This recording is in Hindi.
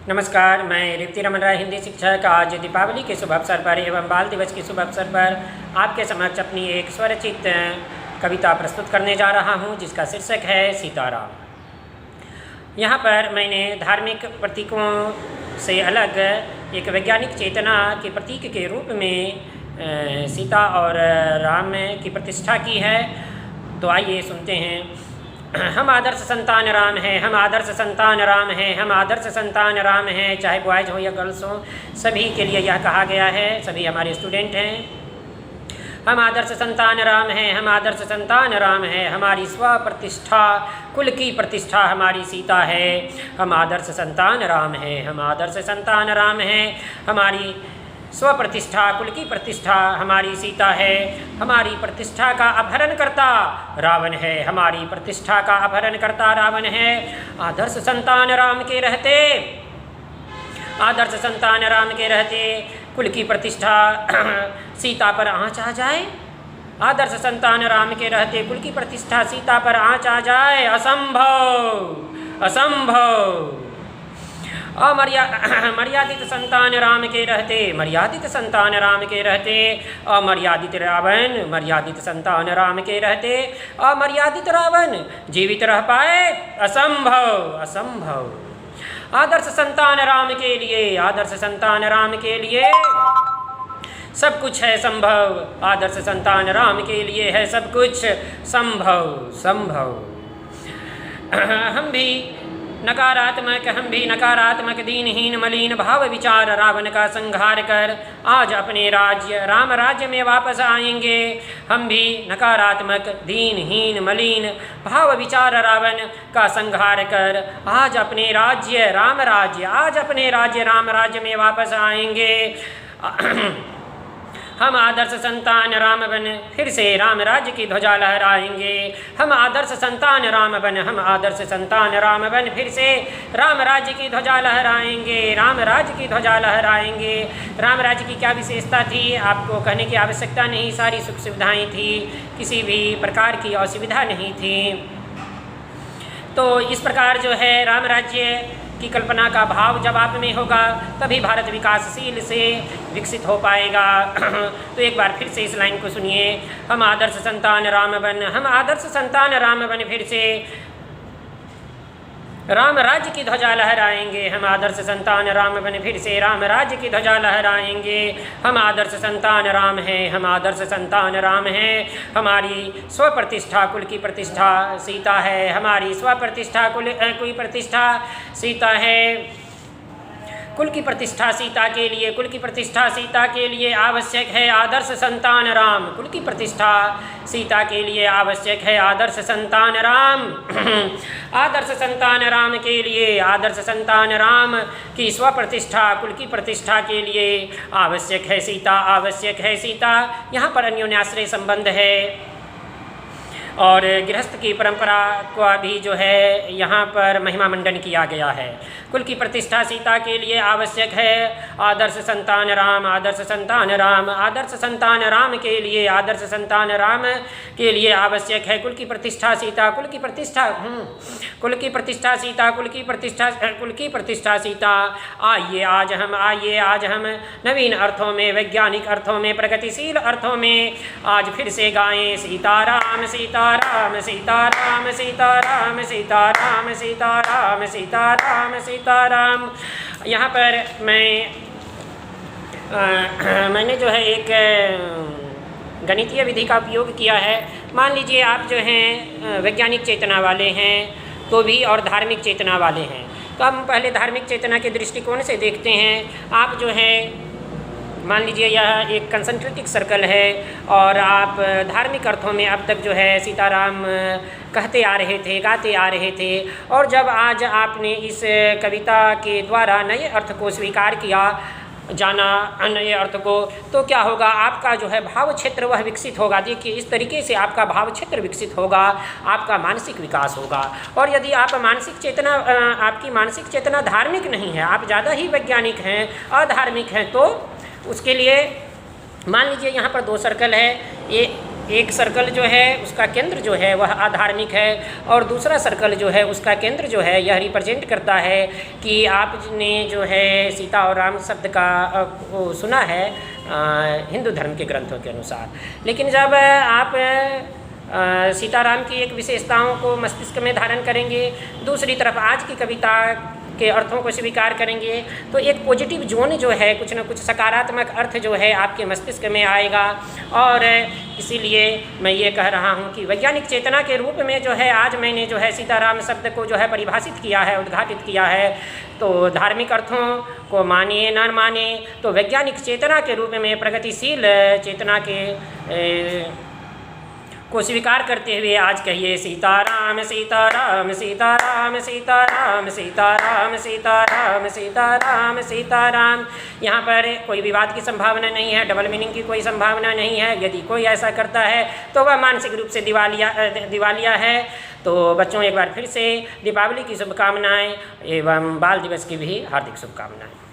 नमस्कार, मैं रेवती रमन राय हिंदी शिक्षक आज दीपावली के शुभ अवसर पर एवं बाल दिवस के शुभ अवसर पर आपके समक्ष अपनी एक स्वरचित कविता प्रस्तुत करने जा रहा हूं, जिसका शीर्षक है सीताराम। यहाँ पर मैंने धार्मिक प्रतीकों से अलग एक वैज्ञानिक चेतना के प्रतीक के रूप में सीता और राम की प्रतिष्ठा की है। तो आइए सुनते हैं। हम आदर्श संतान राम हैं, हम आदर्श संतान राम हैं, हम आदर्श संतान राम हैं। चाहे बॉयज़ हो या गर्ल्स हो, सभी के लिए यह कहा गया है, सभी हमारे स्टूडेंट हैं। हम आदर्श संतान राम हैं, हम आदर्श संतान राम हैं। हमारी स्वप्रतिष्ठा, कुल की प्रतिष्ठा हमारी सीता है। हम आदर्श संतान राम हैं, हम आदर्श संतान राम हैं। हमारी स्वप्रतिष्ठा, कुल की प्रतिष्ठा हमारी सीता है। हमारी प्रतिष्ठा का अपहरण करता रावण है, हमारी प्रतिष्ठा का अपहरण करता रावण है। आदर्श संतान राम के रहते, आदर्श संतान राम के रहते कुल की प्रतिष्ठा सीता पर आँच आ जाए। आदर्श संतान राम के रहते कुल की प्रतिष्ठा सीता पर आँच आ जाए। असंभव, असंभव। मर्यादित संतान राम के रहते, मर्यादित संतान राम के रहते अमर्यादित रावण, मर्यादित संतान राम के रहते अमर्यादित रावण जीवित रह पाए। असंभव, असंभव। आदर्श संतान राम के लिए, आदर्श संतान राम के लिए सब कुछ है संभव। आदर्श संतान राम के लिए है सब कुछ संभव, संभव। हम भी नकारात्मक दीनहीन मलिन भाव विचार रावण का संहार कर आज अपने राज्य राम राज्य में वापस आएंगे। हम भी नकारात्मक दीनहीन मलिन भाव विचार रावण का संहार कर आज अपने राज्य राम राज्य, आज अपने राज्य राम राज्य में वापस आएंगे। हम आदर्श संतान राम बन फिर से राम राज्य की ध्वजा लहराएंगे। हम आदर्श संतान राम बन, हम आदर्श संतान राम बन फिर से राम राज्य की ध्वजा लहराएंगे, राम राज्य की ध्वजा लहराएंगे। राम राज्य की क्या विशेषता थी, आपको कहने की आवश्यकता नहीं। सारी सुख सुविधाएँ थी, किसी भी प्रकार की असुविधा नहीं थी। तो इस प्रकार जो है राम राज्य की कल्पना का भाव जब आप में होगा, तभी भारत विकासशील से विकसित हो पाएगा। तो एक बार फिर से इस लाइन को सुनिए। हम आदर्श संतान राम बन, हम आदर्श संतान राम बन फिर से राम राज्य की ध्वजा लहराएंगे। हम आदर्श संतान राम बन फिर से राम राज्य की ध्वजा लहराएंगे। हम आदर्श संतान राम हैं, हम आदर्श संतान राम हैं। हमारी स्वप्रतिष्ठा, कुल की प्रतिष्ठा सीता है। हमारी स्वप्रतिष्ठा, कुल की प्रतिष्ठा सीता है। कुल की प्रतिष्ठा सीता के लिए, कुल की प्रतिष्ठा सीता के लिए आवश्यक है आदर्श संतान राम। कुल की प्रतिष्ठा सीता के लिए आवश्यक है आदर्श संतान राम। आदर्श संतान राम के लिए, आदर्श संतान राम की स्वप्रतिष्ठा, कुल की प्रतिष्ठा के लिए आवश्यक है सीता, आवश्यक है सीता। यहाँ पर अन्योन्याश्रय संबंध है और गृहस्थ की परंपरा का भी जो है यहाँ पर महिमा मंडन किया गया है। कुल की प्रतिष्ठा सीता के लिए आवश्यक है आदर्श संतान राम, आदर्श संतान राम। आदर्श संतान राम के लिए, आदर्श संतान राम के लिए आवश्यक है कुल की प्रतिष्ठा सीता, कुल की प्रतिष्ठा, कुल की प्रतिष्ठा सीता, कुल की प्रतिष्ठा, कुल की प्रतिष्ठा सीता। आइए आज हम नवीन अर्थों में, वैज्ञानिक अर्थों में, प्रगतिशील अर्थों में आज फिर से गाएं सीताराम सीताराम सीताराम सीताराम सीताराम सीताराम सीताराम सीताराम। यहाँ पर मैंने जो है एक गणितीय विधि का उपयोग किया है। मान लीजिए आप जो हैं वैज्ञानिक चेतना वाले हैं तो भी और धार्मिक चेतना वाले हैं। तो हम पहले धार्मिक चेतना के दृष्टिकोण से देखते हैं। आप जो है मान लीजिए यह एक कंसंट्रेटिक सर्कल है और आप धार्मिक अर्थों में अब तक जो है सीताराम कहते आ रहे थे, गाते आ रहे थे। और जब आज आपने इस कविता के द्वारा नए अर्थ को स्वीकार किया, जाना नए अर्थ को, तो क्या होगा, आपका जो है भाव क्षेत्र वह विकसित होगा। देखिए इस तरीके से आपका भाव क्षेत्र विकसित होगा, आपका मानसिक विकास होगा। और यदि आप मानसिक चेतना, आपकी मानसिक चेतना धार्मिक नहीं है, आप ज़्यादा ही वैज्ञानिक हैं, अधार्मिक हैं, तो उसके लिए मान लीजिए यहाँ पर दो सर्कल है, ये एक सर्कल जो है उसका केंद्र जो है वह आधार्मिक है और दूसरा सर्कल जो है उसका केंद्र जो है यह रिप्रेजेंट करता है कि आपने जो है सीता और राम शब्द का वो सुना है हिंदू धर्म के ग्रंथों के अनुसार। लेकिन जब आप सीताराम की एक विशेषताओं को मस्तिष्क में धारण करेंगे, दूसरी तरफ आज की कविता के अर्थों को स्वीकार करेंगे, तो एक पॉजिटिव जोन जो है, कुछ न कुछ सकारात्मक अर्थ जो है आपके मस्तिष्क में आएगा। और इसीलिए मैं ये कह रहा हूँ कि वैज्ञानिक चेतना के रूप में जो है आज मैंने जो है सीताराम शब्द को जो है परिभाषित किया है, उद्घाटित किया है। तो धार्मिक अर्थों को माने न माने, तो वैज्ञानिक चेतना के रूप में प्रगतिशील चेतना के को स्वीकार करते हुए आज कहिए सीताराम सीताराम सीताराम सीताराम सीताराम सीताराम सीताराम सीताराम। यहाँ पर कोई विवाद की संभावना नहीं है, डबल मीनिंग की कोई संभावना नहीं है। यदि कोई ऐसा करता है तो वह मानसिक रूप से दिवालिया है। तो बच्चों, एक बार फिर से दीपावली की शुभकामनाएं एवं बाल दिवस की भी हार्दिक शुभकामनाएं।